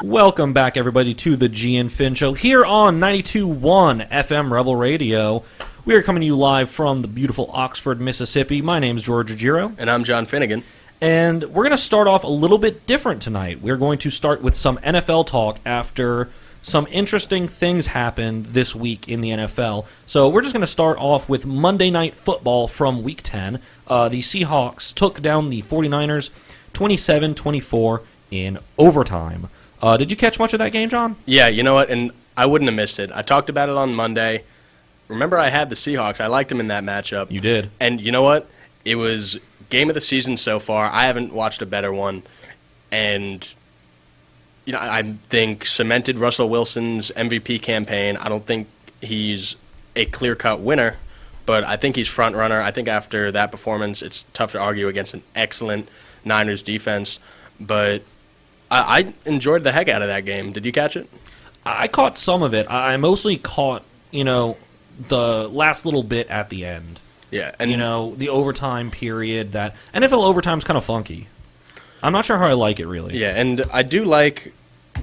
Welcome back, everybody, to the G and Finn Show here on 92.1 FM Rebel Radio. We are coming to you live from the beautiful Oxford, Mississippi. My name is George Giro. And I'm John Finnegan. And we're going to start off a little bit different tonight. We're going to start with some NFL talk after some interesting things happened this week in the NFL. So we're just going to start off with Monday Night Football from Week 10. The Seahawks took down the 49ers 27-24 in overtime. Did you catch much of that game, John? Yeah, you know what, and I wouldn't have missed it. I talked about it on Monday. Remember, I had the Seahawks. I liked them in that matchup. You did. And you know what? It was game of the season so far. I haven't watched a better one. And, you know, I think cemented Russell Wilson's MVP campaign. I don't think he's a clear-cut winner, but I think he's front runner. I think after that performance, it's tough to argue against an excellent Niners defense. But I enjoyed the heck out of that game. Did you catch it? I caught some of it. I mostly caught, the last little bit at the end. Yeah. And the overtime period. That NFL overtime's kind of funky. I'm not sure how I like it, really. Yeah, and I do like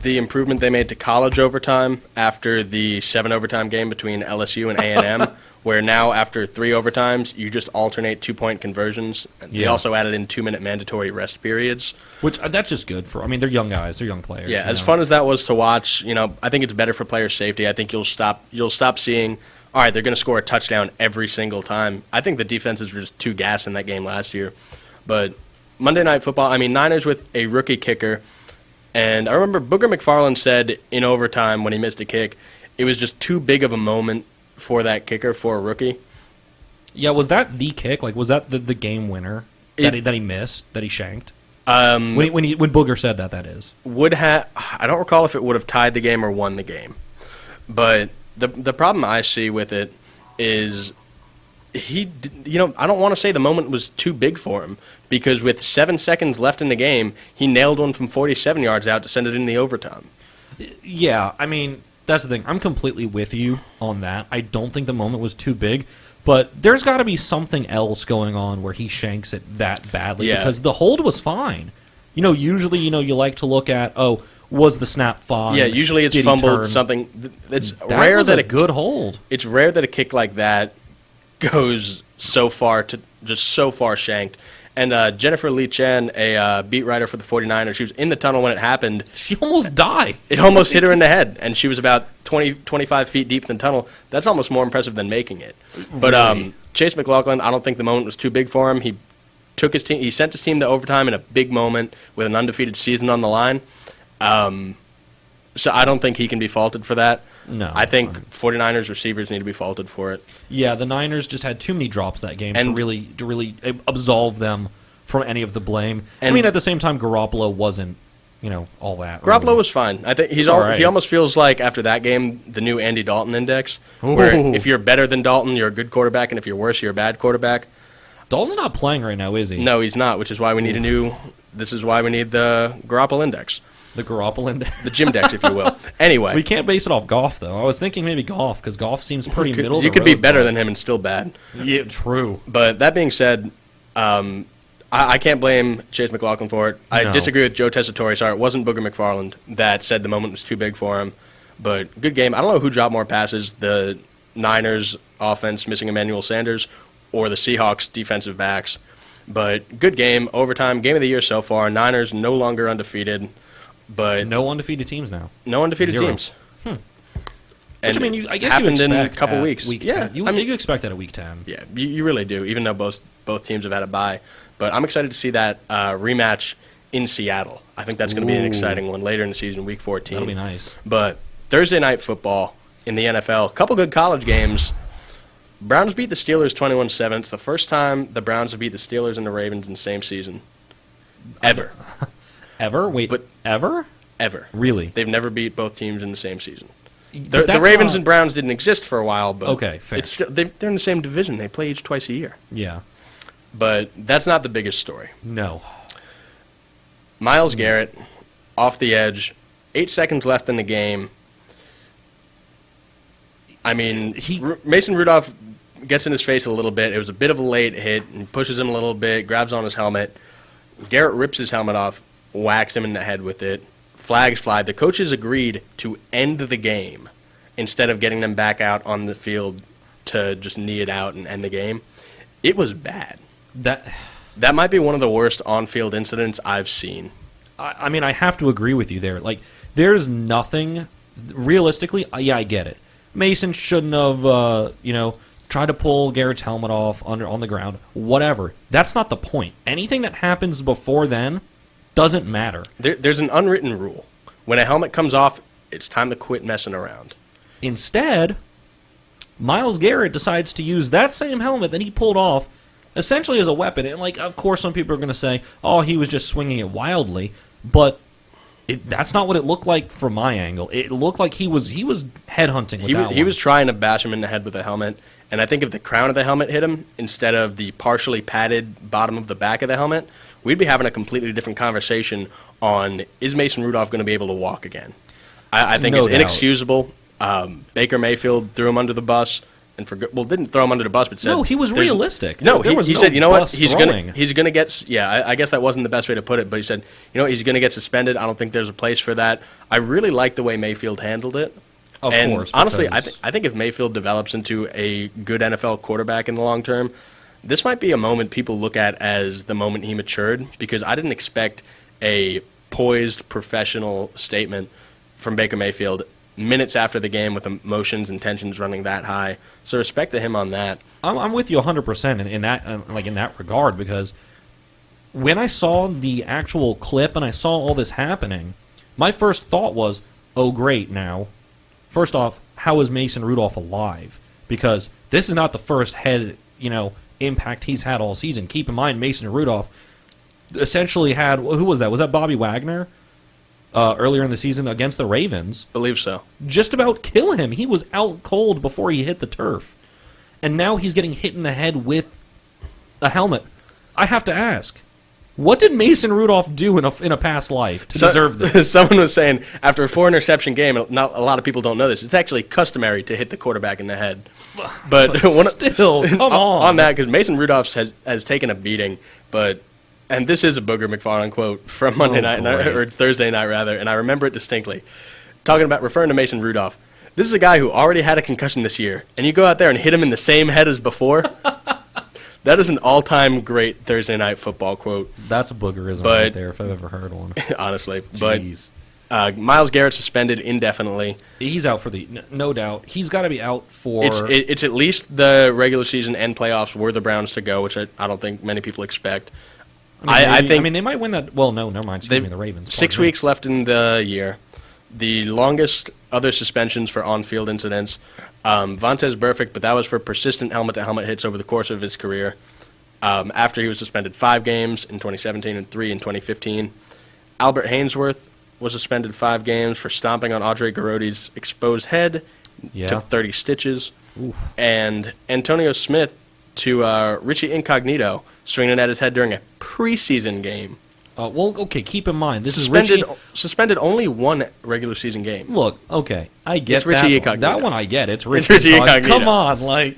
the improvement they made to college overtime after the 7 overtime game between LSU and A&M, where now after 3 overtimes, you just alternate 2-point conversions. They also added in 2-minute mandatory rest periods. Which, that's just good for, they're young guys, they're young players. Yeah, as fun as that was to watch, I think it's better for player safety. I think you'll stop seeing, all right, they're going to score a touchdown every single time. I think the defenses were just too gassed in that game last year. But Monday Night Football, Niners with a rookie kicker. And I remember Booger McFarland said in overtime when he missed a kick, it was just too big of a moment for that kicker, for a rookie. Yeah, was that the kick? Like, was that the game winner that he missed, that he shanked? When Booger said that is. I don't recall if it would have tied the game or won the game. But the problem I see with it is I don't want to say the moment was too big for him, because with 7 seconds left in the game, he nailed one from 47 yards out to send it in the overtime. Yeah, that's the thing. I'm completely with you on that. I don't think the moment was too big, but there's got to be something else going on where he shanks it that badly, because the hold was fine. Usually, you like to look at, was the snap fine? Yeah, usually it's fumbled, something. It's rare was that a good hold. It's rare that a kick like that goes so far shanked. And Jennifer Lee Chen, a beat writer for the 49ers, she was in the tunnel when it happened. She almost died. It almost hit her in the head, and she was about 25 feet deep in the tunnel. That's almost more impressive than making it. But really? Chase McLaughlin, I don't think the moment was too big for him. He sent his team to overtime in a big moment with an undefeated season on the line. So I don't think he can be faulted for that. No. I think 49ers receivers need to be faulted for it. Yeah, the Niners just had too many drops that game to really absolve them from any of the blame. And at the same time, Garoppolo wasn't, all that. Garoppolo really. was fine. I think he right. almost feels like after that game the new Andy Dalton index, where if you're better than Dalton, you're a good quarterback, and if you're worse, you're a bad quarterback. Dalton's not playing right now, is he? No, he's not, which is why we need this is why we need the Garoppolo index. The Garoppolo index? The Gymdex, if you will. Anyway. We can't base it off Goff, though. I was thinking maybe Goff, because Goff seems pretty middle of the You could road, be better than him and still bad. Yeah, true. But that being said, I can't blame Chase McLaughlin for it. I disagree with Joe Tessitore. Sorry, it wasn't Booger McFarland that said the moment was too big for him. But good game. I don't know who dropped more passes, the Niners offense missing Emmanuel Sanders or the Seahawks defensive backs. But good game, overtime, game of the year so far. Niners no longer undefeated. But no undefeated teams now. No undefeated teams. And which, I guess happened you expect in a couple weeks. Week yeah, 10. You expect that at week 10. Yeah, you really do, even though both teams have had a bye. But I'm excited to see that rematch in Seattle. I think that's going to be an exciting one later in the season, week 14. That'll be nice. But Thursday night football in the NFL, a couple good college games. Browns beat the Steelers 21-7. It's the first time the Browns have beat the Steelers and the Ravens in the same season. Ever. Ever? Wait, but ever? Ever. Really? They've never beat both teams in the same season. The Ravens and Browns didn't exist for a while, but okay, fair. They're in the same division. They play each twice a year. Yeah. But that's not the biggest story. No. Myles Garrett, off the edge, 8 seconds left in the game. Mason Rudolph gets in his face a little bit. It was a bit of a late hit, and pushes him a little bit, grabs on his helmet. Garrett rips his helmet off, whacks him in the head with it. flags fly. The coaches agreed to end the game instead of getting them back out on the field to just knee it out and end the game. It was bad. That might be one of the worst on-field incidents I've seen. I mean, I have to agree with you there. Like, there's nothing, realistically, yeah, I get it. Mason shouldn't have, tried to pull Garrett's helmet off on the ground. Whatever. That's not the point. Anything that happens before then doesn't matter. There's an unwritten rule. When a helmet comes off, it's time to quit messing around. Instead, Myles Garrett decides to use that same helmet that he pulled off essentially as a weapon. And, like, of course, some people are going to say, oh, he was just swinging it wildly. But that's not what it looked like from my angle. It looked like he was headhunting with that one. He was trying to bash him in the head with a helmet. And I think if the crown of the helmet hit him instead of the partially padded bottom of the back of the helmet, we'd be having a completely different conversation on, is Mason Rudolph going to be able to walk again? I think it's inexcusable. Baker Mayfield threw him under the bus. Didn't throw him under the bus, but said... No, he was realistic. No, he said, you know what, he's going to get... Yeah, I guess that wasn't the best way to put it, but he said, you know what, he's going to get suspended. I don't think there's a place for that. I really like the way Mayfield handled it. Of course. Honestly, I think if Mayfield develops into a good NFL quarterback in the long term, this might be a moment people look at as the moment he matured, because I didn't expect a poised, professional statement from Baker Mayfield minutes after the game with emotions and tensions running that high. So respect to him on that. I'm with you 100% in that regard, because when I saw the actual clip and I saw all this happening, my first thought was, oh, great, now. First off, how is Mason Rudolph alive? Because this is not the first head, impact he's had all season. Keep in mind, Mason Rudolph essentially had, who was that? Was that Bobby Wagner? Earlier in the season against the Ravens. Believe so. Just about kill him. He was out cold before he hit the turf. And now he's getting hit in the head with a helmet. I have to ask, what did Mason Rudolph do in a past life to deserve this? Someone was saying, after a 4-interception game, not a lot of people don't know this, it's actually customary to hit the quarterback in the head. But still, come on that, because Mason Rudolph has taken a beating, and this is a Booger McFarland quote from Monday night, or Thursday night, rather, and I remember it distinctly. Referring to Mason Rudolph, this is a guy who already had a concussion this year, and you go out there and hit him in the same head as before? That is an all-time great Thursday night football quote. That's a boogerism right there, if I've ever heard one. Honestly. Jeez. But Myles Garrett suspended indefinitely. He's out for no doubt. He's got to be out for... It's at least the regular season and playoffs were the Browns to go, which I don't think many people expect. I think they might win that. Well, no, never mind. The Ravens. 6 weeks left in the year. The longest other suspensions for on-field incidents. Vontaze Burfict, but that was for persistent helmet-to-helmet hits over the course of his career. After he was suspended 5 games in 2017 and 3 in 2015. Albert Hainsworth was suspended 5 games for stomping on Audrey Garoti's exposed head. Took 30 stitches. Oof. And Antonio Smith to Richie Incognito, swinging at his head during a preseason game. Keep in mind, this suspended only 1 regular season game. Look, okay, I get it's Richie that. That one I get. It's Richie Incognito. Come on,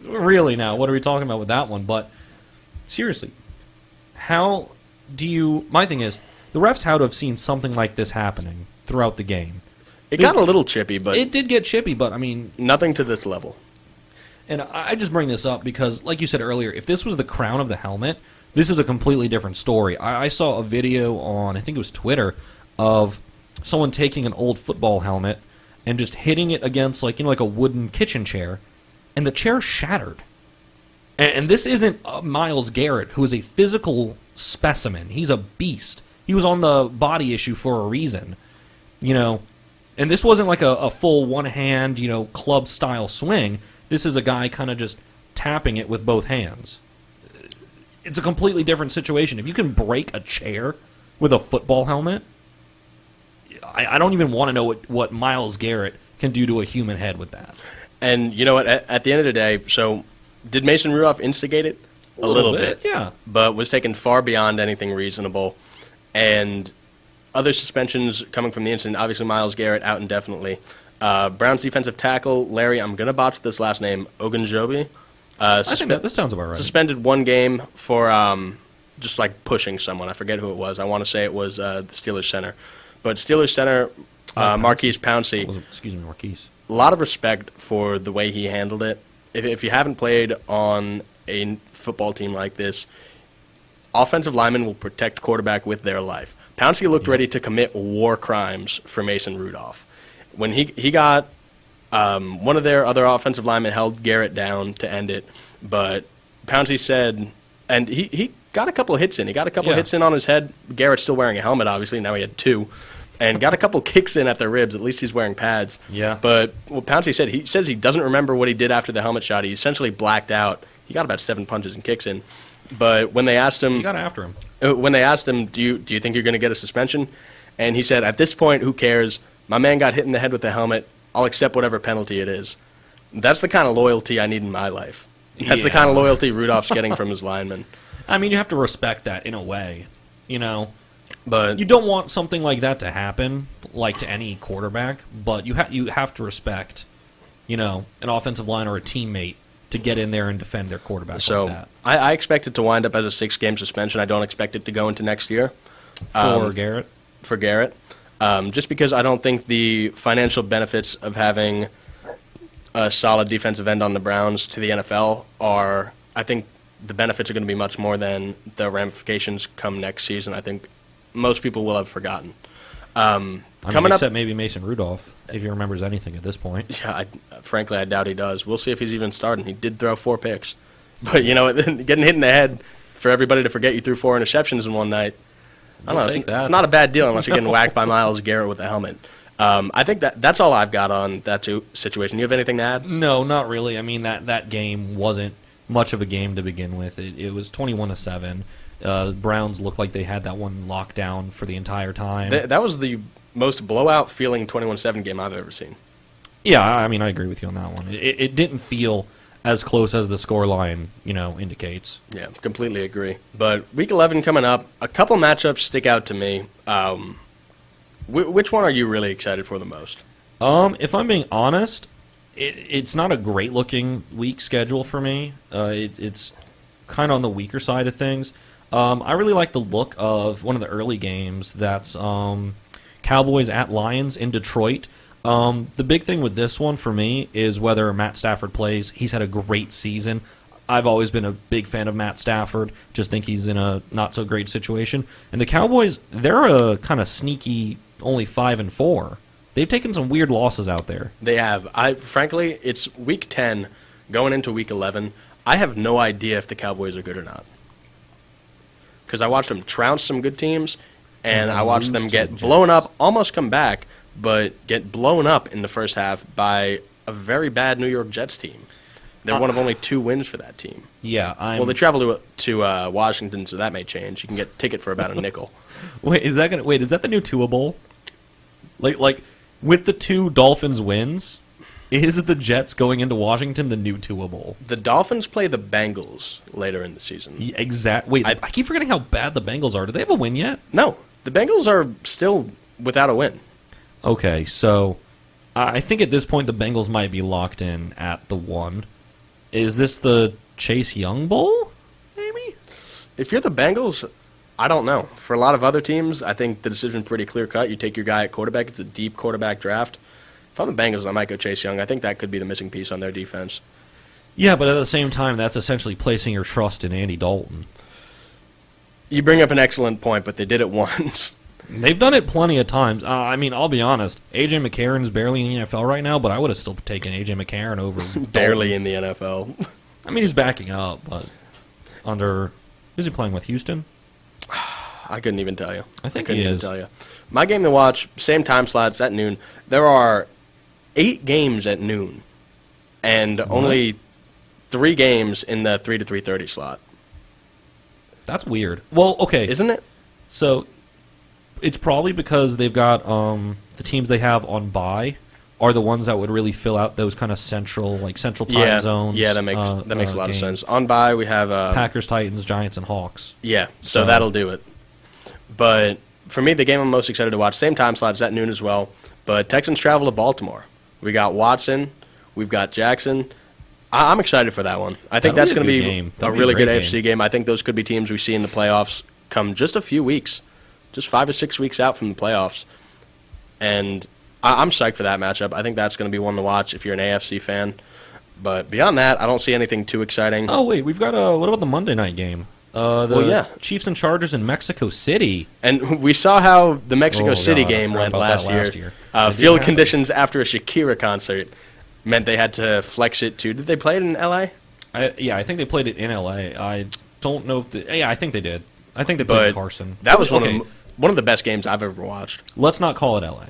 really now, what are we talking about with that one? But seriously, my thing is, the refs had to have seen something like this happening throughout the game. It got a little chippy, but... It did get chippy, but, I mean... Nothing to this level. And I just bring this up because, like you said earlier, if this was the crown of the helmet, this is a completely different story. I saw a video on, I think it was Twitter, of someone taking an old football helmet and just hitting it against, like a wooden kitchen chair, and the chair shattered. And this isn't Myles Garrett, who is a physical specimen. He's a beast. He was on the body issue for a reason, And this wasn't like a full one-hand, club-style swing. This is a guy kind of just tapping it with both hands. It's a completely different situation. If you can break a chair with a football helmet, I don't even want to know what Myles Garrett can do to a human head with that. And you know what? At the end of the day, so did Mason Rudolph instigate it? A little bit, yeah. But was taken far beyond anything reasonable. And other suspensions coming from the incident, obviously Myles Garrett out indefinitely. Browns defensive tackle, Larry, I'm going to botch this last name, Ogunjobi. I think that sounds about right. Suspended 1 game for just pushing someone. I forget who it was. I want to say it was the Steelers center. But Steelers center Marquise Pouncey, Excuse me, Marquise. a lot of respect for the way he handled it. If you haven't played on a football team like this, offensive linemen will protect quarterback with their life. Pouncey looked ready to commit war crimes for Mason Rudolph. When he got one of their other offensive linemen held Garrett down to end it, but Pouncey said, and he got a couple of hits in. He got a couple of hits in on his head. Garrett's still wearing a helmet, obviously. Now he had two. And got a couple kicks in at the ribs. At least he's wearing pads. Yeah. But what Pouncey said, he says he doesn't remember what he did after the helmet shot. He essentially blacked out. He got about 7 punches and kicks in. But when they asked him, You got after him. do you think you're going to get a suspension? And he said, at this point, who cares? My man got hit in the head with the helmet. I'll accept whatever penalty it is. That's the kind of loyalty I need in my life. That's the kind of loyalty Rudolph's getting from his linemen. I mean, you have to respect that in a way, you know. But You don't want something like that to happen, like to any quarterback, but you have to respect, you know, an offensive line or a teammate to get in there and defend their quarterback so like that. I expect it to wind up as a 6-game suspension. I don't expect it to go into next year. For Garrett? For Garrett. Just because I don't think the financial benefits of having a solid defensive end on the Browns to the NFL are, I think the benefits are going to be much more than the ramifications come next season. I think most people will have forgotten. Except maybe Mason Rudolph, if he remembers anything at this point. Yeah, frankly, I doubt he does. We'll see if he's even starting. He did throw 4 picks. But, you know, getting hit in the head for everybody to forget you threw 4 interceptions in one night, I don't know. It's not a bad deal unless you're getting whacked by Myles Garrett with a helmet. I think that's all I've got on that situation. You have anything to add? No, not really. I mean, that game wasn't much of a game to begin with. It was 21-7. Browns looked like they had that one locked down for the entire time. That was the most blowout feeling 21-7 game I've ever seen. Yeah, I mean, I agree with you on that one. It didn't feel as close as the scoreline, you know, indicates. Yeah, completely agree. But Week 11 coming up, a couple matchups stick out to me. Which one are you really excited for the most? If I'm being honest, it's not a great-looking week schedule for me. It's kind of on the weaker side of things. I really like the look of one of the early games. That's Cowboys at Lions in Detroit. The big thing with this one for me is whether Matt Stafford plays. He's had a great season. I've always been a big fan of Matt Stafford. Just think he's in a not-so-great situation. And the Cowboys, they're a kind of sneaky, only 5-4. They've taken some weird losses out there. They have. Frankly, it's Week 10 going into Week 11. I have no idea if the Cowboys are good or not. Because I watched them trounce some good teams, and I watched them get blown up, almost come back, but get blown up in the first half by a very bad New York Jets team. They're one of only 2 wins for that team. Yeah, well, they travel to Washington, so that may change. You can get a ticket for about a nickel. Is that the new Tua Bowl? Like with the 2 Dolphins wins, is the Jets going into Washington the new Tua Bowl? The Dolphins play the Bengals later in the season. Yeah, Wait, I keep forgetting how bad the Bengals are. Do they have a win yet? No, the Bengals are still without a win. Okay, so I think at this point the Bengals might be locked in at the 1. Is this the Chase Young Bowl, maybe? If you're the Bengals, I don't know. For a lot of other teams, I think the decision's pretty clear-cut. You take your guy at quarterback. It's a deep quarterback draft. If I'm the Bengals, I might go Chase Young. I think that could be the missing piece on their defense. Yeah, but at the same time, that's essentially placing your trust in Andy Dalton. You bring up an excellent point, but they did it once. They've done it plenty of times. I mean, I'll be honest. A.J. McCarron's barely in the NFL right now, but I would have still taken A.J. McCarron over Barely in the NFL. I mean, he's backing up, but who's he playing with, Houston? I couldn't even tell you. I think couldn't he even is. tell you. My game to watch, same time slots at noon. There are 8 games at noon, and only 3 games in the 3 to 3:30 slot. That's weird. Well, okay. Isn't it? So it's probably because they've got the teams they have on bye are the ones that would really fill out those kind of central time zones. Yeah, that makes a lot of sense. On bye, we have Packers, Titans, Giants, and Hawks. Yeah, so that'll do it. But for me, the game I'm most excited to watch, same time slots at noon as well. But Texans travel to Baltimore. We got Watson. We've got Jackson. I'm excited for that one. I think that's going to be a really good AFC game. I think those could be teams we see in the playoffs come just a few weeks, just 5 or 6 weeks out from the playoffs. And I'm psyched for that matchup. I think that's going to be one to watch if you're an AFC fan. But beyond that, I don't see anything too exciting. Oh, wait, we've got what about the Monday night game? Chiefs and Chargers in Mexico City. And we saw how the Mexico City game went last year. Field conditions after a Shakira concert meant they had to flex it to. Did they play it in L.A.? I think they played it in L.A. I don't know if I think they did. I think they played in Carson. That was one of the best games I've ever watched. Let's not call it L.A.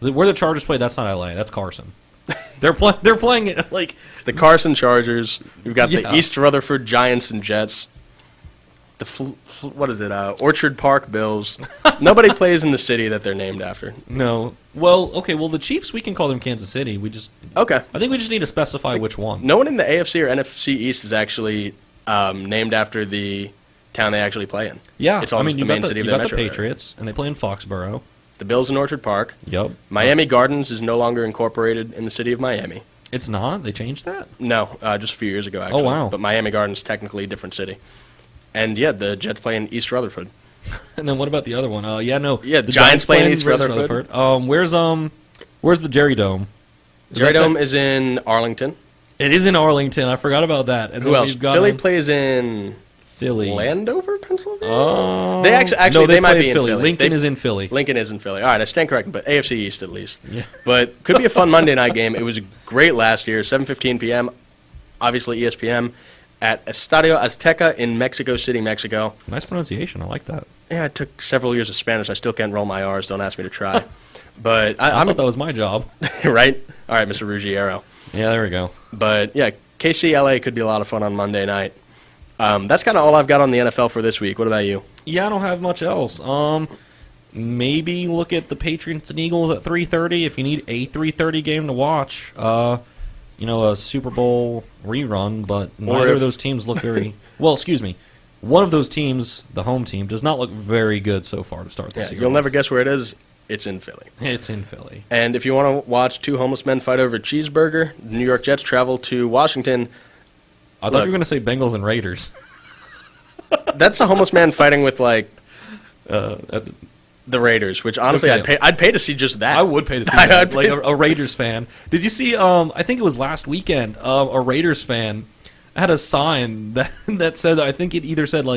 Where the Chargers play, that's not L.A. That's Carson. They're playing it like the Carson Chargers. We've got the East Rutherford Giants and Jets. What is it? Orchard Park Bills. Nobody plays in the city that they're named after. No. Well, okay. Well, the Chiefs, we can call them Kansas City. Okay. I think we just need to specify which one. No one in the AFC or NFC East is actually named after the town they actually play in. Yeah, it's all the main city of the metro. You got the Patriots, and they play in Foxborough. The Bills in Orchard Park. Yep. Miami Gardens is no longer incorporated in the city of Miami. It's not? They changed that? No, just a few years ago, actually. Oh, wow. But Miami Gardens technically a different city. And, the Jets play in East Rutherford. And then what about the other one? The Giants play in East Rutherford. Where's the Jerry Dome? Jerry Dome is in Arlington. It is in Arlington. I forgot about that. And who else? Philly plays in... Philly. Landover, Pennsylvania? They actually they might be in Philly. Lincoln is in Philly. Lincoln is in Philly. All right, I stand corrected, but AFC East at least. Yeah. But could be a fun Monday night game. It was great last year, 7:15 p.m., obviously ESPN, at Estadio Azteca in Mexico City, Mexico. Nice pronunciation. I like that. Yeah, I took several years of Spanish. I still can't roll my R's. Don't ask me to try. But I thought that was my job. Right? All right, Mr. Ruggiero. Yeah, there we go. But, KC-LA could be a lot of fun on Monday night. That's kind of all I've got on the NFL for this week. What about you? Yeah, I don't have much else. Maybe look at the Patriots and Eagles at 3:30 if you need a 3:30 game to watch. A Super Bowl rerun, but neither of those teams look very well. Excuse me. One of those teams, the home team, does not look very good so far to start this year. You'll never guess where it is. It's in Philly. It's in Philly. And if you want to watch two homeless men fight over a cheeseburger, the New York Jets travel to Washington. I thought you were going to say Bengals and Raiders. That's a homeless man fighting with, the Raiders, which, honestly, okay. I'd pay to see just that. I would pay to see that, like a Raiders fan. Did you see, I think it was last weekend, a Raiders fan had a sign that said, I think it either said,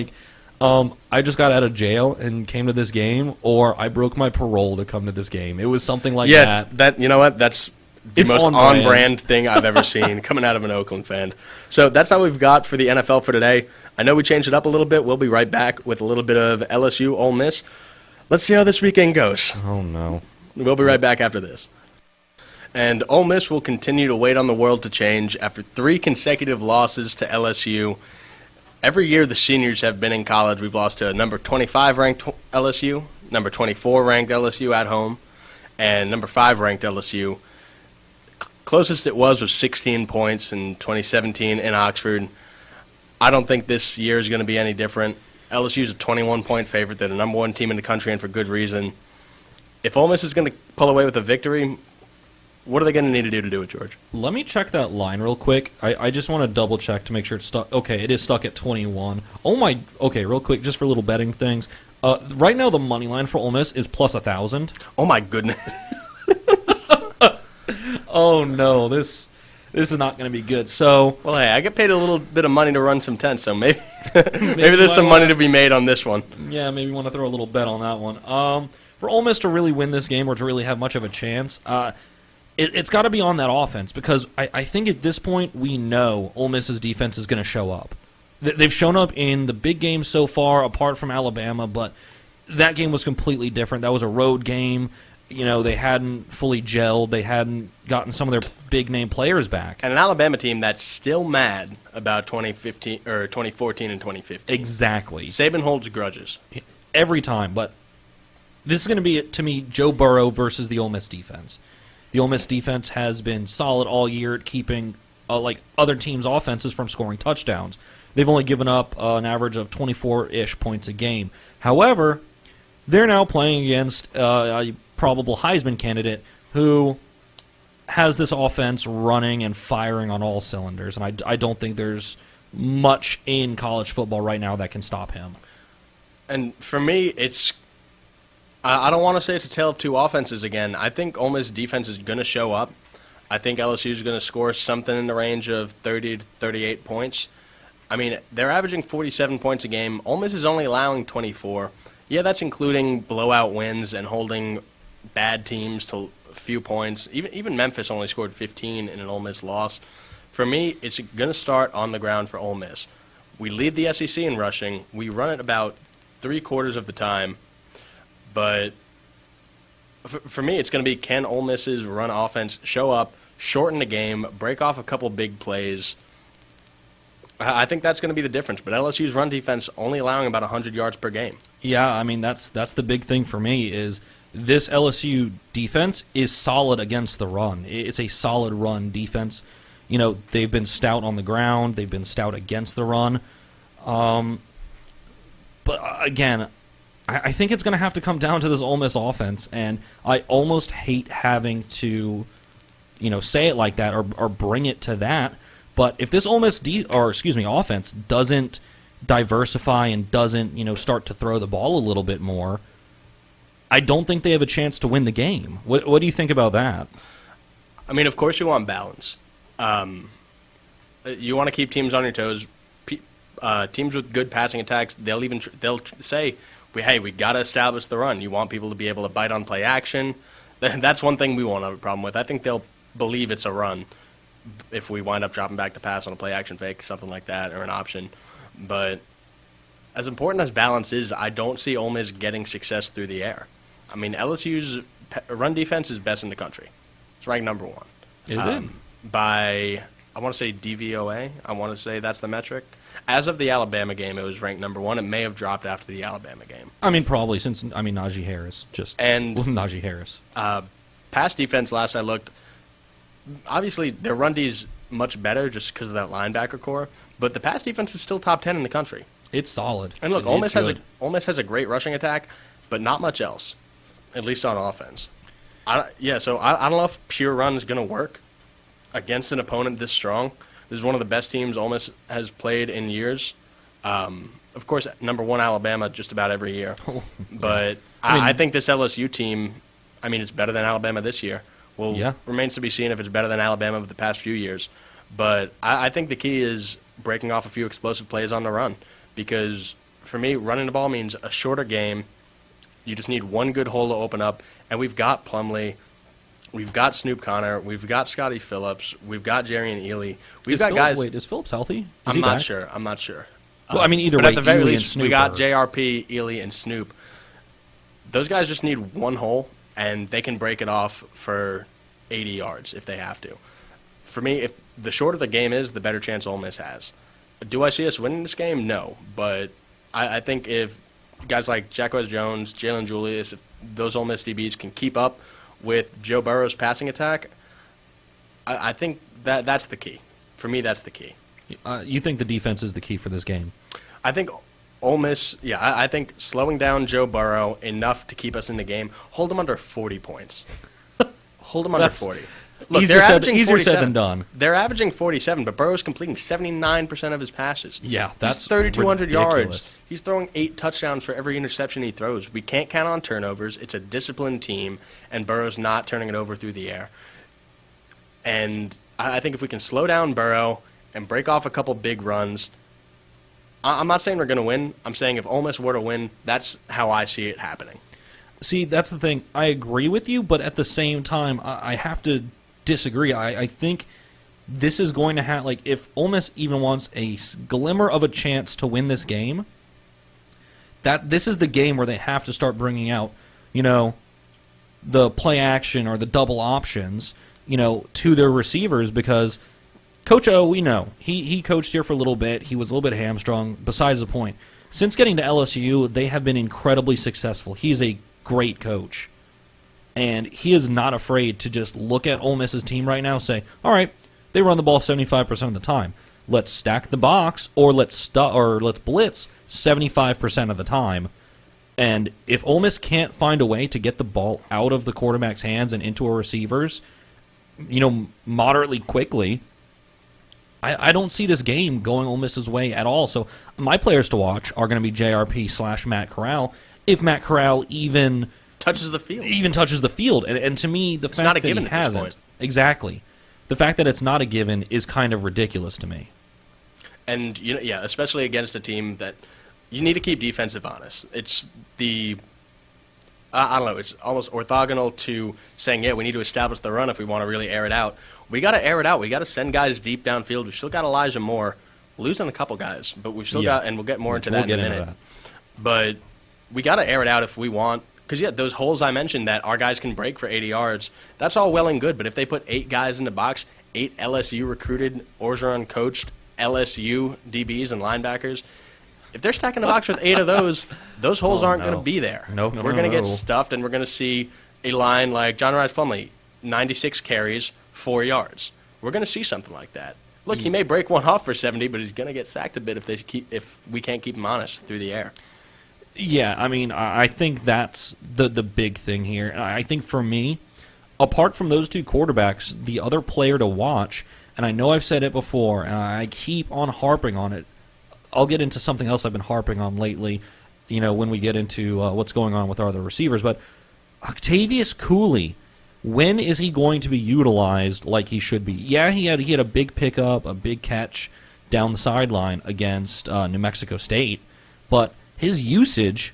I just got out of jail and came to this game, or I broke my parole to come to this game. It was something like that. Yeah, you know what? That's the most on-brand thing I've ever seen coming out of an Oakland fan. So that's all we've got for the NFL for today. I know we changed it up a little bit. We'll be right back with a little bit of LSU Ole Miss. Let's see how this weekend goes. Oh, no. We'll be right back after this. And Ole Miss will continue to wait on the world to change after 3 consecutive losses to LSU. Every year the seniors have been in college, we've lost to number 25 ranked LSU, number 24 ranked LSU at home, and number 5 ranked LSU. Closest it was 16 points in 2017 in Oxford. I don't think this year is going to be any different. LSU's a 21-point favorite. They're the number 1 team in the country, and for good reason. If Ole Miss is going to pull away with a victory, what are they going to need to do it, George? Let me check that line real quick. I just want to double check to make sure it's stuck. Okay, it is stuck at 21. Okay, real quick, just for little betting things. Right now, the money line for Ole Miss is plus 1,000. Oh my goodness! Oh no, this is not going to be good. So, well, hey, I get paid a little bit of money to run some tents, so maybe maybe there's some money to be made on this one. Yeah, maybe you want to throw a little bet on that one. For Ole Miss to really win this game or to really have much of a chance, it's got to be on that offense, because I think at this point we know Ole Miss's defense is going to show up. They've shown up in the big games so far, apart from Alabama, but that game was completely different. That was a road game. They hadn't fully gelled. They hadn't gotten some of their big-name players back. And an Alabama team that's still mad about 2014 and 2015. Exactly. Saban holds grudges. Every time, but this is going to be, to me, Joe Burrow versus the Ole Miss defense. The Ole Miss defense has been solid all year at keeping other teams' offenses from scoring touchdowns. They've only given up an average of 24-ish points a game. However, they're now playing against a probable Heisman candidate who has this offense running and firing on all cylinders, and I don't think there's much in college football right now that can stop him. And for me, it's I don't want to say it's a tale of two offenses again. I think Ole Miss defense is going to show up. I think LSU is going to score something in the range of 30 to 38 points. I mean, they're averaging 47 points a game. Ole Miss is only allowing 24. Yeah, that's including blowout wins and holding bad teams to a few points. Even Memphis only scored 15 in an Ole Miss loss. For me, it's going to start on the ground for Ole Miss. We lead the SEC in rushing. We run it about 3/4 of the time. But for me, it's going to be, can Ole Miss's run offense show up, shorten the game, break off a couple big plays? I think that's going to be the difference. But LSU's run defense only allowing about 100 yards per game. Yeah, I mean, that's the big thing for me is this LSU defense is solid against the run. It's a solid run defense. You know, they've been stout on the ground. They've been stout against the run. But again, I think it's going to have to come down to this Ole Miss offense, and I almost hate having to, say it like that or bring it to that. But if this Ole Miss offense doesn't diversify and doesn't, start to throw the ball a little bit more, I don't think they have a chance to win the game. What do you think about that? I mean, of course you want balance. You want to keep teams on your toes. Teams with good passing attacks, they'll say, hey, we got to establish the run. You want people to be able to bite on play action. That's one thing we won't have a problem with. I think they'll believe it's a run if we wind up dropping back to pass on a play action fake, something like that, or an option. But as important as balance is, I don't see Ole Miss getting success through the air. I mean, LSU's run defense is best in the country. It's ranked number 1. Is it? By, I want to say DVOA. I want to say that's the metric. As of the Alabama game, it was ranked number 1. It may have dropped after the Alabama game. I mean, probably since Najee Harris Najee Harris. Pass defense. Last I looked, obviously their run D's much better just because of that linebacker core. But the pass defense is still top 10 in the country. It's solid. And look, Ole Miss has a great rushing attack, but not much else, at least on offense. So I don't know if pure run is going to work against an opponent this strong. This is one of the best teams Ole Miss has played in years. Of course, number 1 Alabama just about every year. But I think this LSU team, it's better than Alabama this year. Remains to be seen if it's better than Alabama of the past few years. But I think the key is breaking off a few explosive plays on the run. Because for me, running the ball means a shorter game. You just need one good hole to open up. And we've got Plumlee. We've got Snoop Connor. We've got Scotty Phillips. We've got Jerry and Ely. We've got guys. Wait, is Phillips healthy? I'm not sure. Well, either but way, at the very Ely least, and Snoop we got are... JRP, Ely, and Snoop. Those guys just need one hole, and they can break it off for 80 yards if they have to. For me, if the shorter the game is, the better chance Ole Miss has. Do I see us winning this game? No. But I think if guys like Jacquez Jones, Jalen Julius, if those Ole Miss DBs can keep up with Joe Burrow's passing attack, I think that's the key. For me, that's the key. You think the defense is the key for this game? I think Ole Miss, I think slowing down Joe Burrow enough to keep us in the game, hold him under 40 points. Hold him under 40. Look, easier said than done. They're averaging 47, but Burrow's completing 79% of his passes. Yeah, that's He's 3,200 ridiculous. yards. He's throwing 8 touchdowns for every interception he throws. We can't count on turnovers. It's a disciplined team, and Burrow's not turning it over through the air. And I think if we can slow down Burrow and break off a couple big runs, I'm not saying we're going to win. I'm saying if Ole Miss were to win, that's how I see it happening. See, that's the thing. I agree with you, but at the same time, I have to disagree. I think this is going to have, if Ole Miss even wants a glimmer of a chance to win this game, that this is the game where they have to start bringing out, the play action or the double options, to their receivers, because Coach O, we know, he coached here for a little bit. He was a little bit hamstrung. Besides the point, since getting to LSU, they have been incredibly successful. He's a great coach. And he is not afraid to just look at Ole Miss's team right now and say, all right, they run the ball 75% of the time. Let's stack the box or let's blitz 75% of the time. And if Ole Miss can't find a way to get the ball out of the quarterback's hands and into our receivers, moderately quickly, I don't see this game going Ole Miss's way at all. So my players to watch are going to be JRP / Matt Corral. If Matt Corral even touches the field. Even touches the field. And to me, the fact not a that given he at this hasn't. point. Exactly. The fact that it's not a given is kind of ridiculous to me. And, especially against a team that you need to keep defensive honest. It's I don't know, it's almost orthogonal to saying, we need to establish the run if we want to really air it out. We got to air it out. We got to send guys deep downfield. We've still got Elijah Moore. We're losing a couple guys, but we've still got, and we'll get more into that in a minute. But we got to air it out if we want. Because, those holes I mentioned that our guys can break for 80 yards, that's all well and good. But if they put 8 guys in the box, 8 LSU-recruited, Orgeron-coached LSU DBs and linebackers, if they're stacking the box with 8 of those holes aren't going to be there. No, we're going to get stuffed, and we're going to see a line like John Rice Plumlee, 96 carries, 4 yards. We're going to see something like that. Look, he may break one off for 70, but he's going to get sacked a bit if we can't keep him honest through the air. Yeah, I mean, I think that's the big thing here. I think for me, apart from those 2 quarterbacks, the other player to watch, and I know I've said it before, and I keep on harping on it. I'll get into something else I've been harping on lately, when we get into what's going on with our other receivers. But Octavius Cooley, when is he going to be utilized like he should be? Yeah, he had a big pickup, a big catch down the sideline against New Mexico State, but his usage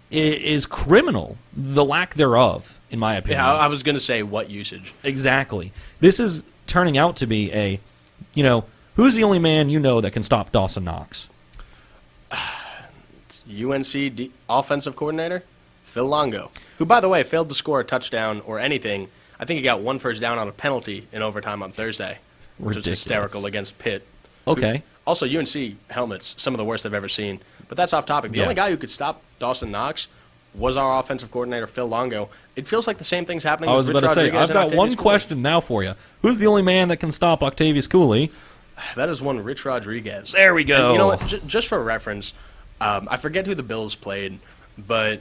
is criminal, the lack thereof, in my opinion. Yeah, I was going to say what usage. Exactly. This is turning out to be who's the only man that can stop Dawson Knox? UNC offensive coordinator, Phil Longo, who, by the way, failed to score a touchdown or anything. I think he got 1 first down on a penalty in overtime on Thursday, which was hysterical against Pitt. Okay. Also, UNC helmets, some of the worst I've ever seen. But that's off topic. The only guy who could stop Dawson Knox was our offensive coordinator, Phil Longo. It feels like the same thing's happening with Rich Rodriguez. I was about to say, I've got one question now for you. Who's the only man that can stop Octavius Cooley? That is one Rich Rodriguez. There we go. And you know what? Just for reference, I forget who the Bills played, but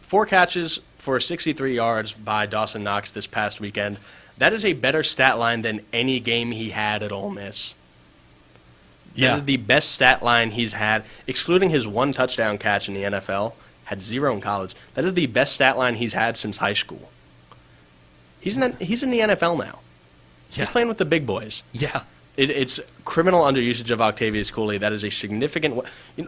4 catches for 63 yards by Dawson Knox this past weekend. That is a better stat line than any game he had at Ole Miss. Yeah. That is the best stat line he's had, excluding his 1 touchdown catch in the NFL. Had 0 in college. That is the best stat line he's had since high school. He's in the NFL now. Yeah. He's playing with the big boys. Yeah. It's criminal underusage of Octavius Cooley. That is a significant.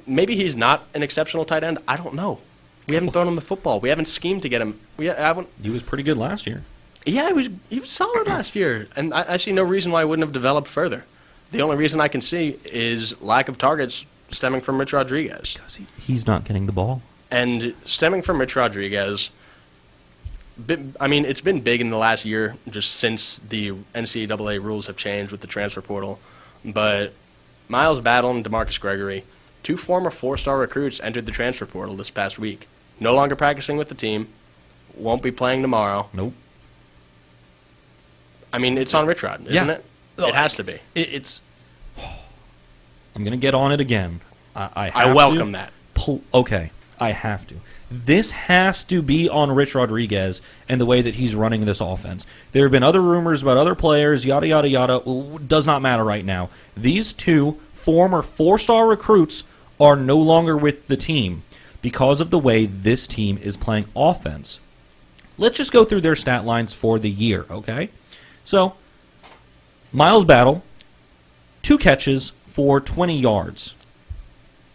Maybe he's not an exceptional tight end. I don't know. We haven't thrown him the football. We haven't schemed to get him. He was pretty good last year. Yeah, he was solid last year, and I see no reason why he wouldn't have developed further. The only reason I can see is lack of targets stemming from Rich Rodriguez. Because he's not getting the ball. And stemming from Rich Rodriguez, it's been big in the last year, just since the NCAA rules have changed with the transfer portal. But Miles Battle and DeMarcus Gregory, 2 former 4-star recruits, entered the transfer portal this past week. No longer practicing with the team. Won't be playing tomorrow. Nope. It's on Rich Rod, isn't it? It has to be. I'm going to get on it again. I welcome that. Okay, I have to. This has to be on Rich Rodriguez and the way that he's running this offense. There have been other rumors about other players, yada, yada, yada. Well, does not matter right now. These 2 former 4-star recruits are no longer with the team because of the way this team is playing offense. Let's just go through their stat lines for the year, okay? So, Miles Battle, 2 catches for 20 yards.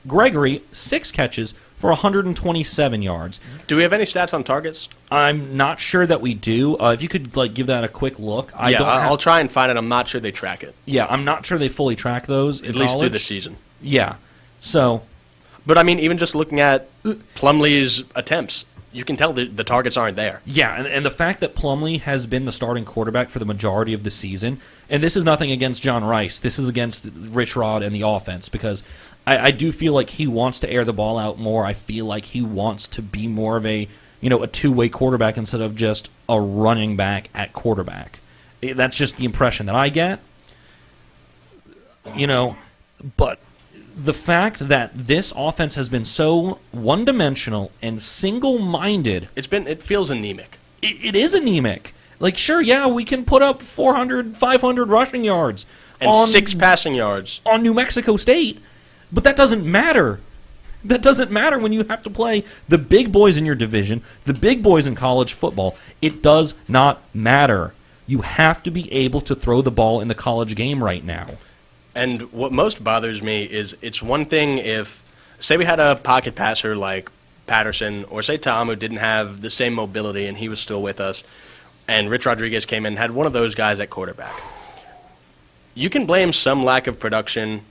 Gregory, 6 catches for 127 yards. Do we have any stats on targets? I'm not sure that we do. If you could give that a quick look. I'll try and find it. I'm not sure they track it. Yeah, I'm not sure they fully track those. At least through the season. Yeah. So. But, even just looking at Plumlee's attempts, you can tell the targets aren't there. Yeah, and the fact that Plumlee has been the starting quarterback for the majority of the season, and this is nothing against John Rice. This is against Rich Rod and the offense, because I do feel like he wants to air the ball out more. I feel like he wants to be more of a 2-way quarterback instead of just a running back at quarterback. That's just the impression that I get. But the fact that this offense has been so one-dimensional and single-minded... It feels anemic. It is anemic. Sure, yeah, we can put up 400, 500 rushing yards. And 6 passing yards. On New Mexico State. But that doesn't matter. That doesn't matter when you have to play the big boys in your division, the big boys in college football. It does not matter. You have to be able to throw the ball in the college game right now. And what most bothers me is it's one thing if, say we had a pocket passer like Patterson, or say Ta'amu didn't have the same mobility and he was still with us, and Rich Rodriguez came in and had one of those guys at quarterback. You can blame some lack of production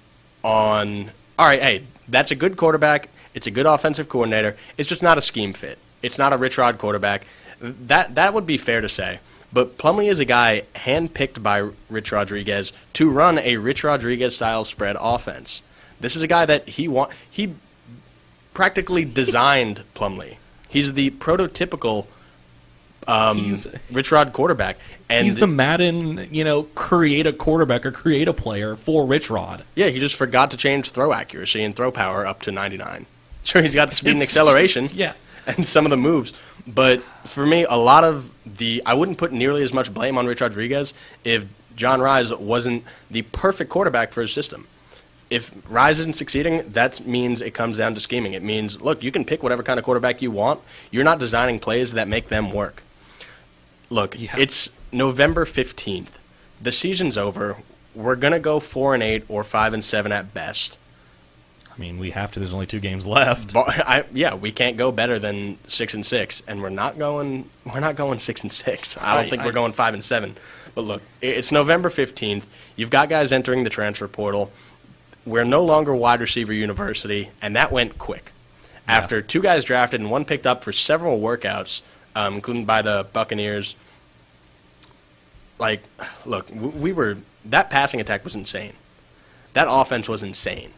on, all right, hey, that's a good quarterback. It's a good offensive coordinator. It's just not a scheme fit. It's not a Rich Rod quarterback. That would be fair to say. But Plumlee is a guy handpicked by Rich Rodriguez to run a Rich Rodriguez-style spread offense. This is a guy that he practically designed Plumlee. He's the prototypical Rich Rod quarterback. And he's the Madden, create a quarterback or create a player for Rich Rod. Yeah, he just forgot to change throw accuracy and throw power up to 99. Sure, he's got the speed and acceleration Yeah. and some of the moves. But for me, a lot of I wouldn't put nearly as much blame on Rich Rodriguez if John Rise wasn't the perfect quarterback for his system. If Rise isn't succeeding, that means it comes down to scheming. It means, look, you can pick whatever kind of quarterback you want. You're not designing plays that make them work. Look, It's November 15th. The season's over. We're going to go 4-8 or 5-7 at best. I mean, we have to. There's only 2 games left. We can't go better than 6-6, and we're not going 6-6. I don't think we're going 5-7. But look, it's November 15th. You've got guys entering the transfer portal. We're no longer wide receiver university, and that went quick. Yeah. After 2 guys drafted and 1 picked up for several workouts, including by the Buccaneers. Like, look, that passing attack was insane. That offense was insane.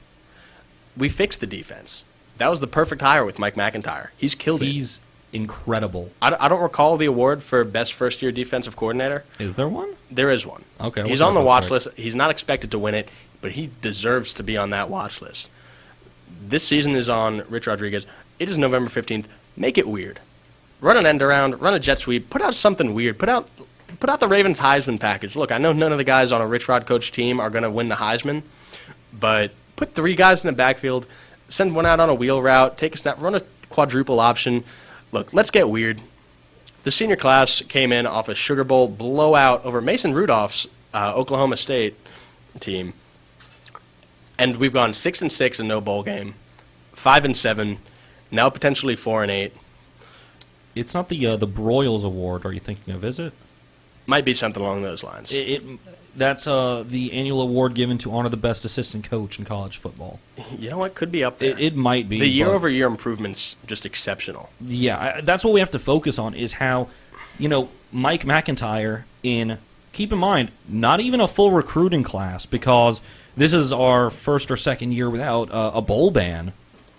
We fixed the defense. That was the perfect hire with Mike McIntyre. He's killed it. He's incredible. I don't recall the award for best first-year defensive coordinator. Is there one? There is one. Okay. He's on the watch list. He's not expected to win it, but he deserves to be on that watch list. This season is on Rich Rodriguez. It is November 15th. Make it weird. Run an end around, run a jet sweep, put out something weird. Put out the Ravens Heisman package. Look, I know none of the guys on a Rich Rod coach team are going to win the Heisman, but put 3 guys in the backfield, send one out on a wheel route, take a snap, run a quadruple option. Look, let's get weird. The senior class came in off a Sugar Bowl blowout over Mason Rudolph's Oklahoma State team, and we've gone 6-6 and no bowl game, 5-7, now potentially 4-8. It's not the Broyles Award. Are you thinking of? Is it? Might be something along those lines. That's the annual award given to honor the best assistant coach in college football. You know what? Could be up there. It might be. The year-over-year improvement's just exceptional. Yeah, that's what we have to focus on is how, Mike McIntyre keep in mind, not even a full recruiting class because this is our first or second year without a bowl ban.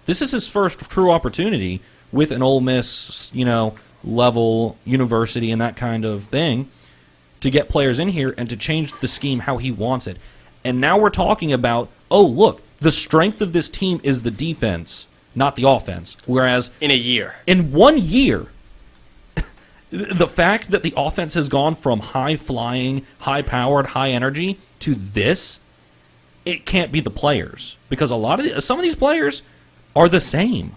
This is his first true opportunity with an Ole Miss, level university and that kind of thing to get players in here and to change the scheme how he wants it. And now we're talking about, look, the strength of this team is the defense, not the offense. Whereas in 1 year, the fact that the offense has gone from high-flying, high-powered, high-energy to this, it can't be the players. Because some of these players are the same.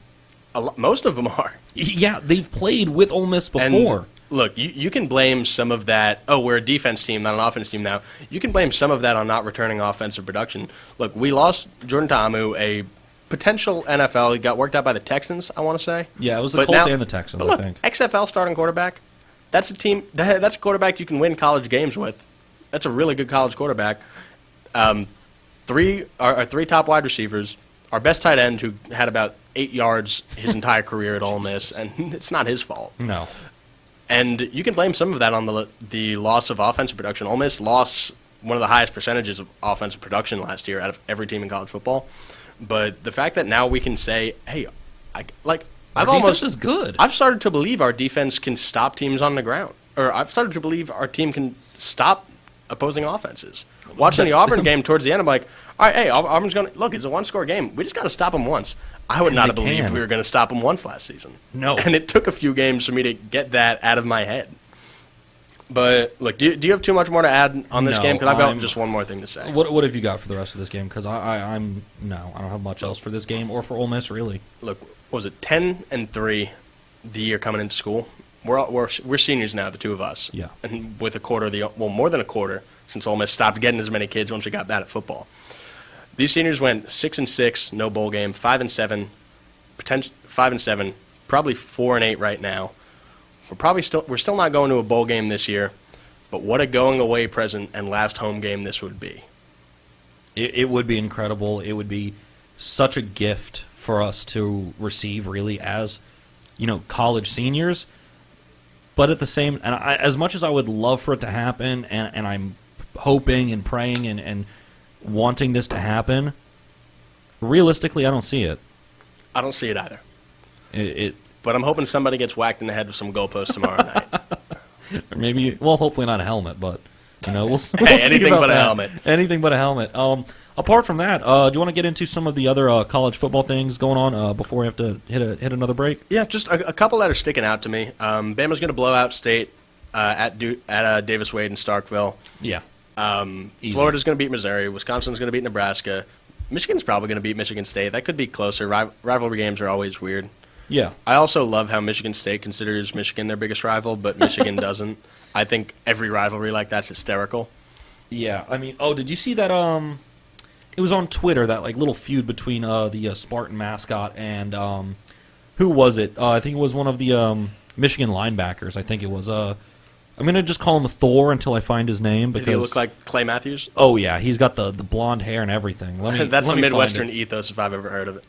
Most of them are. Yeah, they've played with Ole Miss before. And look, you can blame some of that, we're a defense team, not an offense team now. You can blame some of that on not returning offensive production. Look, we lost Jordan Ta'amu, a potential NFL. He got worked out by the Texans, I want to say. Yeah, it was the Colts and the Texans, look, I think. XFL starting quarterback, that's a quarterback you can win college games with. That's a really good college quarterback. 3 top wide receivers, our best tight end who had about 8 yards his entire career at Ole Miss, and it's not his fault. No. And you can blame some of that on the loss of offensive production. Ole Miss lost one of the highest percentages of offensive production last year out of every team in college football. But the fact that now we can say, hey, our defense is good. I've started to believe our defense can stop teams on the ground. Or I've started to believe our team can stop opposing offenses. Watching the Auburn game towards the end, I'm like, all right, hey, Auburn's going to – look, it's a one-score game. We just got to stop them once. I would not have believed we were going to stop them once last season. No. And it took a few games for me to get that out of my head. But look, do you have too much more to add on this No, game? Because I've got I'm- just one more thing to say. What have you got for the rest of this game? Because I don't have much else for this game or for Ole Miss really. Look, what was it 10-3 the year coming into school? We're seniors now, the two of us. Yeah. And with a quarter of more than a quarter, since Ole Miss stopped getting as many kids once we got bad at football. These seniors went 6-6, no bowl game, 5-7, 5-7, probably 4-8 right now. We're still not going to a bowl game this year, but what a going away present and last home game this would be. It would be incredible. It would be such a gift for us to receive, really, as college seniors. But at the same, as much as I would love for it to happen, and I'm hoping and praying and wanting this to happen, realistically, I don't see it. I don't see it either. It But I'm hoping somebody gets whacked in the head with some goalposts tomorrow night. or maybe, well, hopefully not a helmet, but we'll see anything about but a that. helmet. Anything but a helmet. Apart from that, do you want to get into some of the other college football things going on before we have to hit another break? Yeah, just a couple that are sticking out to me. Bama's going to blow out State at Davis Wade in Starkville. Yeah. Easy. Florida's going to beat Missouri. Wisconsin's going to beat Nebraska. Michigan's probably going to beat Michigan State. That could be closer. Rivalry games are always weird. Yeah. I also love how Michigan State considers Michigan their biggest rival, but Michigan doesn't. I think every rivalry like that's hysterical. Yeah. I mean, did you see that? It was on Twitter, that little feud between the Spartan mascot and who was it? I think it was one of the Michigan linebackers. I think it was. I'm gonna just call him Thor until I find his name because Did he look like Clay Matthews? Oh yeah, he's got the blonde hair and everything. That's the me find Midwestern it. ethos if I've ever heard of it.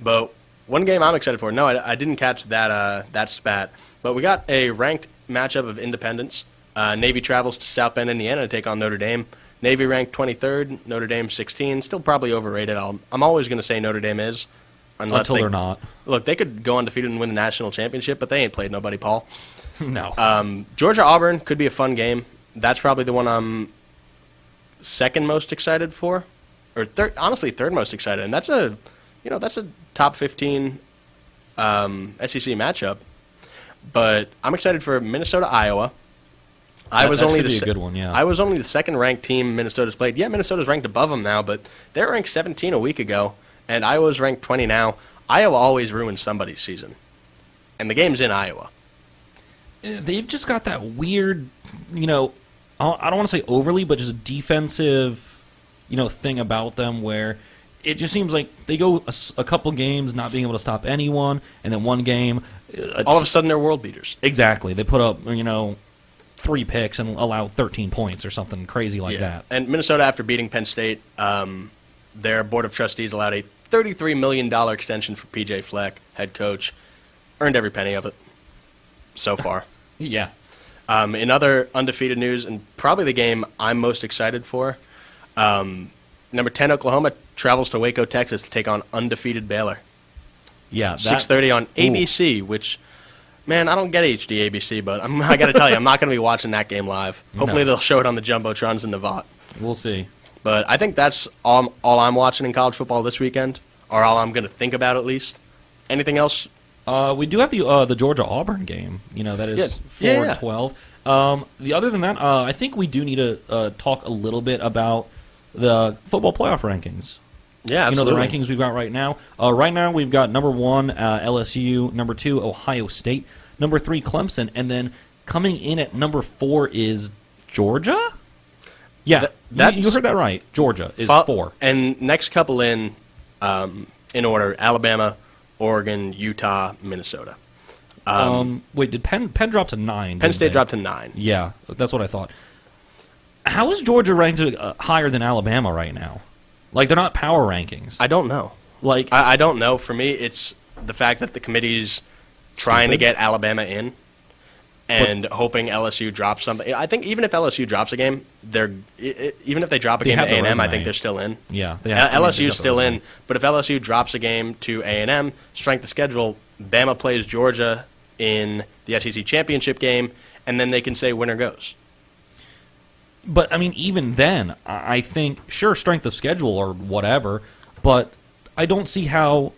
But one game I'm excited for. No, I didn't catch that spat. But we got a ranked matchup of independents. Navy travels to South Bend, Indiana to take on Notre Dame. Navy ranked 23rd, Notre Dame 16. Still probably overrated. I'm always going to say Notre Dame is. Until they're not. Look, they could go undefeated and win the national championship, but they ain't played nobody, Paul. No. Georgia-Auburn could be a fun game. That's probably the one I'm second most excited for. Or honestly, third most excited. And that's a top 15 SEC matchup. But I'm excited for Minnesota-Iowa. That should be a good one, yeah. I was only the second-ranked team Minnesota's played. Yeah, Minnesota's ranked above them now, but they were ranked 17 a week ago, and Iowa's ranked 20 now. Iowa always ruins somebody's season, and the game's in Iowa. They've just got that weird, I don't want to say overly, but just defensive, thing about them where it just seems like they go a couple games not being able to stop anyone, and then one game, all of a sudden they're world beaters. Exactly. They put up, 3 picks and allow 13 points or something crazy like that. And Minnesota, after beating Penn State, their board of trustees allowed a $33 million extension for P.J. Fleck, head coach. Earned every penny of it so far. Yeah. In other undefeated news, and probably the game I'm most excited for, number 10 Oklahoma travels to Waco, Texas to take on undefeated Baylor. Yeah. 6:30 on ABC, which... Man, I don't get HD ABC, but I got to tell you, I'm not going to be watching that game live. Hopefully they'll show it on the Jumbotrons in Nevada. We'll see. But I think that's all I'm watching in college football this weekend, or all I'm going to think about at least. Anything else? We do have the Georgia-Auburn game. That is 4-12. Other than that, I think we do need to talk a little bit about the football playoff rankings. Yeah, absolutely. The rankings we've got right now. Right now we've got number 1, LSU, number 2, Ohio State, number 3, Clemson, and then coming in at number 4 is Georgia? Yeah, you heard that right. Georgia is 4. And next couple in order, Alabama, Oregon, Utah, Minnesota. Wait, did Penn drop to 9? Penn State dropped to 9. Yeah, that's what I thought. How is Georgia ranked higher than Alabama right now? They're not power rankings. I don't know. I don't know. For me, it's the fact that the committee's trying to get Alabama in and hoping LSU drops something. I think even if LSU drops a game, even if they drop a game to A&M, I think they're still in. Yeah. LSU's still in, but if LSU drops a game to A&M, strength of schedule, Bama plays Georgia in the SEC championship game, and then they can say winner goes. But, even then, I think, sure, strength of schedule or whatever, but I don't see how,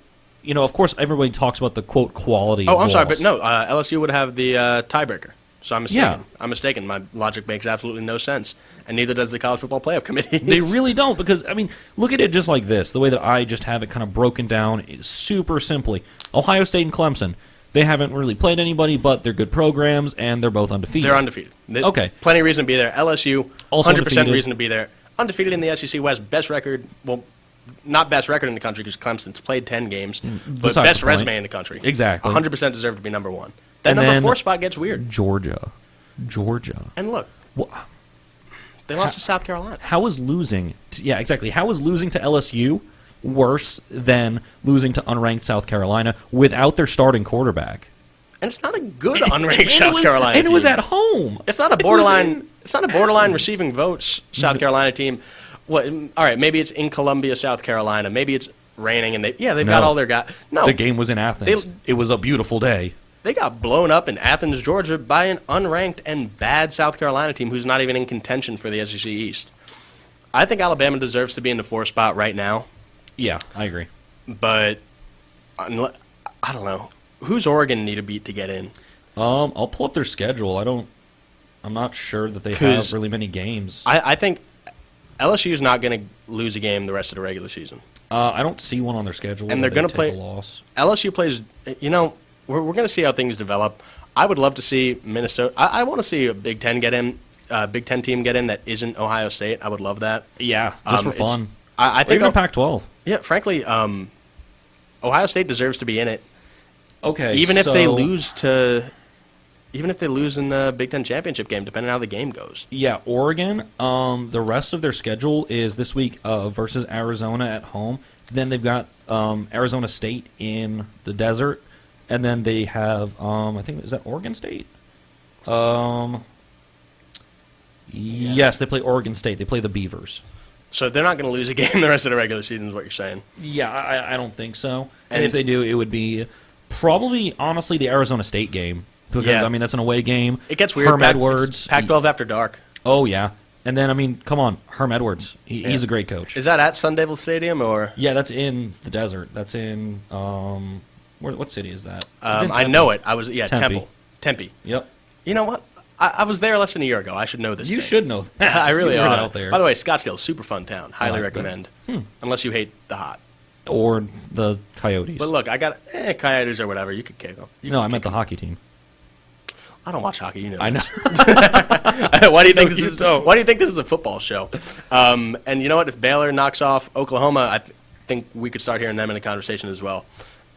of course, everybody talks about the, quote, quality of I'm sorry, loss. but no, LSU would have the tiebreaker. So I'm mistaken. Yeah. I'm mistaken. My logic makes absolutely no sense, and neither does the College Football Playoff Committee. They really don't, because, I mean, look at it just like this. The way that I just have it kind of broken down is super simply. Ohio State and Clemson, they haven't really played anybody, but they're good programs, and they're both undefeated. They're undefeated. Okay. Plenty of reason to be there. LSU, Also 100% undefeated. reason to be there. Undefeated in the SEC West. Best record, well, not best record in the country because Clemson's played 10 games, but besides best the point. resume in the country. Exactly. 100% deserve to be number one. That And number then- 4 spot gets weird. Georgia. And look, Wha- they lost to South Carolina. How is losing yeah, exactly. How is losing to LSU worse than losing to unranked South Carolina without their starting quarterback? And it's not a good unranked South Carolina And it was team. at home. It's not a borderline. It's not a borderline receiving votes South Carolina team. What? All right, maybe it's in Columbia, South Carolina. Maybe it's raining, and they've got all their guys. No, The game was in Athens. It was a beautiful day. they got blown up in Athens, Georgia, by an unranked and bad South Carolina team who's not even in contention for the SEC East. I think Alabama deserves to be in the 4 spot right now, Yeah, I agree. but I don't know who's Oregon need to beat to get in. I'll pull up their schedule. I'm not sure that they 'Cause have really many games. I think LSU is not going to lose a game the rest of the regular season. I don't see one on their schedule. And where they're gonna they take play- a loss. LSU plays, we're going to see how things develop. I would love to see Minnesota. I want to see a Big Ten get in, Big Ten team get in that isn't Ohio State. I would love that. Yeah, just for It's- fun. I Or think, even Pac-12. yeah, frankly, Ohio State deserves to be in it, Okay, even if they so- lose in the Big Ten championship game, depending on how the game goes. Yeah, Oregon. The rest of their schedule is this week versus Arizona at home. Then they've got Arizona State in the desert, and then they have I think is that Oregon State. Yes, they play Oregon State. They play the Beavers. So they're not going to lose a game the rest of the regular season, is what you're saying. Yeah, I don't think so. And And- if they do, it would be probably honestly the Arizona State game because Yeah. I mean that's an away game. It gets weird. Herm Edwards. Pac-12 after dark. Oh yeah, and then I mean, come on, Herm Edwards. He's a great coach. Is that at Sun Devil Stadium or? Yeah, that's in the desert. That's in what city is that? It's in I Tempe. know it. I was Temple. Tempe. Yep. You know what? I was there less than a year ago. I should know this. You thing. should know. That. I really You live are. out there. By the way, Scottsdale, super fun town. Highly like that. recommend. Unless you hate the hot. Or the Coyotes. But look, I got Coyotes or whatever. You could kick them. no, I meant the hockey team. I don't watch hockey. You know. I know. This. Why do you think No, this you is? don't. Why do you think this is a football show? And you know what? If Baylor knocks off Oklahoma, I think we could start hearing them in the conversation as well.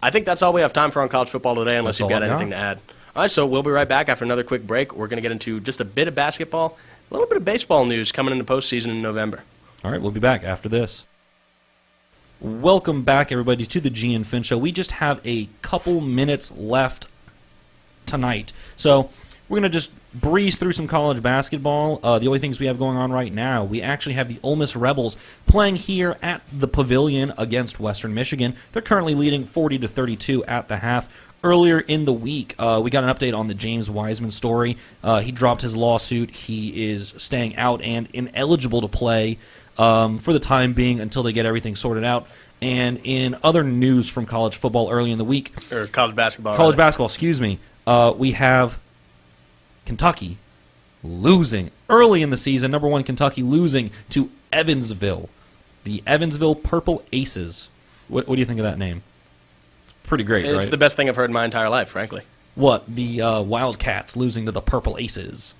I think that's all we have time for on college football today, unless That's you've all got I've anything got. to add. All right, so we'll be right back after another quick break. We're going to get into just a bit of basketball, a little bit of baseball news coming in the postseason in November. All right, we'll be back after this. Welcome back, everybody, to the G and Fin Show. We just have a couple minutes left tonight, so we're going to just breeze through some college basketball. The only things we have going on right now, we actually have the Ole Miss Rebels playing here at the Pavilion against Western Michigan. They're currently leading 40-32 at the half. Earlier in the week, we got an update on the James Wiseman story. He dropped his lawsuit. He is staying out and ineligible to play for the time being until they get everything sorted out. And in other news from college football early in the week, Or college basketball. college rather. basketball, excuse me, we have Kentucky losing early in the season. Number 1 Kentucky losing to Evansville, the Evansville Purple Aces. What do you think of that name? It's pretty great, It's right? the best thing I've heard in my entire life, frankly. What, the Wildcats losing to the Purple Aces?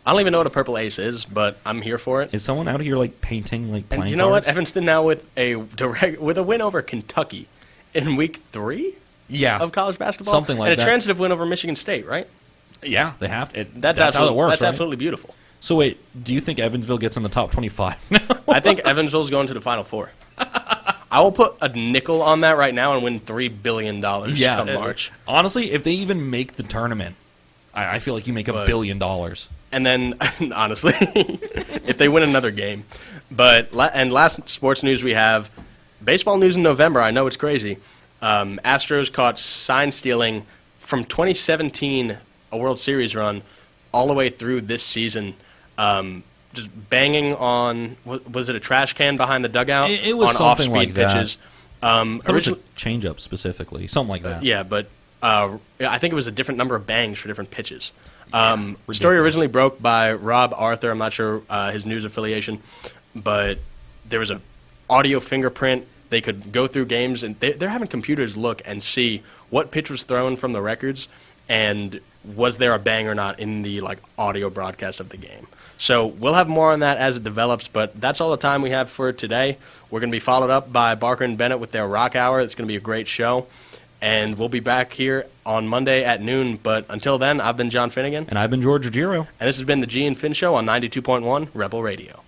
I don't even know what a purple ace is, but I'm here for it. Is someone out here like painting like And playing you know what? cards? Evanston now with a win over Kentucky in week 3 Yeah, of college basketball, Something like and that. a transitive win over Michigan State, right? yeah, they have to. That's how absolutely, it works. That's right? absolutely beautiful. So wait, do you think Evansville gets in the top 25 now? I think Evansville's going to the Final Four. I will put a nickel on that right now and win $3 billion come March. Honestly, if they even make the tournament, I feel like you make $1 But- billion. And then, honestly, if they win another game. But last sports news we have, baseball news in November. I know it's crazy. Astros caught sign stealing from 2017, a World Series run, all the way through this season. Just banging on, was it a trash can behind the dugout? It was on something off-speed like that. pitches. I thought it was a Originally, change-up specifically, something like that. yeah, but I think it was a different number of bangs for different pitches. Story originally broke by Rob Arthur. I'm not sure his news affiliation, but there was an audio fingerprint. They could go through games, and they're having computers look and see what pitch was thrown from the records, and was there a bang or not in the audio broadcast of the game. So we'll have more on that as it develops, but that's all the time we have for today. We're going to be followed up by Barker and Bennett with their Rock Hour. It's going to be a great show, and we'll be back here on Monday at noon. But until then, I've been John Finnegan. And I've been George Ruggiero. And this has been the G and Finn Show on 92.1 Rebel Radio.